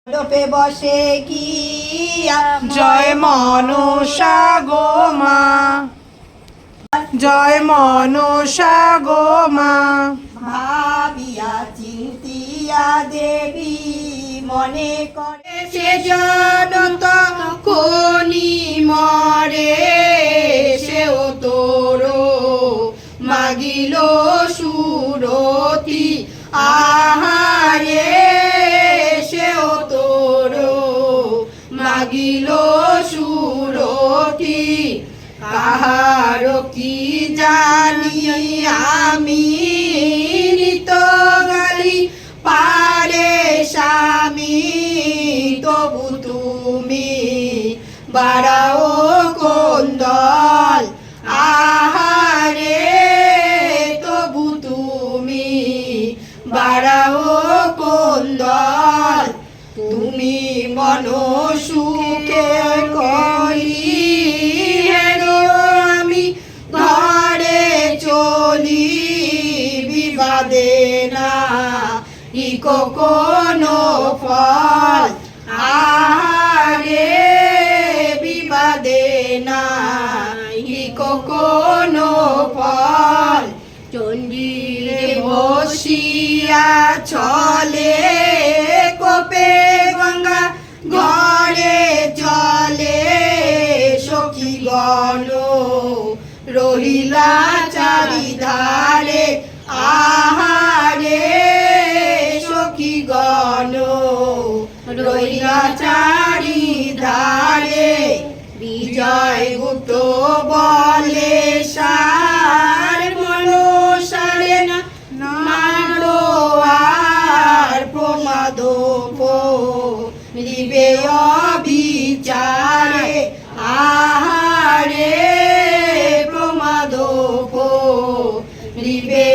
মণ্ডপে বসে গিয়া জয় মনসা গো মা, জয় মনসা গো মা। ভাবিয়া চিন্তিয়া দেবী মনে করে সে জনত কোনি মরে সেও তোর মাগিল সুরতি আহারে সেও তোর মাগিল সুরতি কাহার কি জানি আমি নিত গালি পারে স্বামী তবু তুমি বাড়াও কোন্দল আহারে তবু তুমি বাড়াও কোন্দল তুমি মন সুখে করি হেরো আমি ঘরে চলি বিবাদে না ইকো কোনো ফল আহারে বিবাদে না ইকো কোনো ফল চণ্ডীরে বসিয়া চলে কোপে গঙ্গা ঘরে চলে সখী গণ রহিলা চারিধারে আহারে সখী গণ রহিলা চারিধারে বিজয় গুপ্ত বলে সার মনসারে মারো আর প্রমাদ দিবে অবিচারে আহারে প্রমাদ দিবে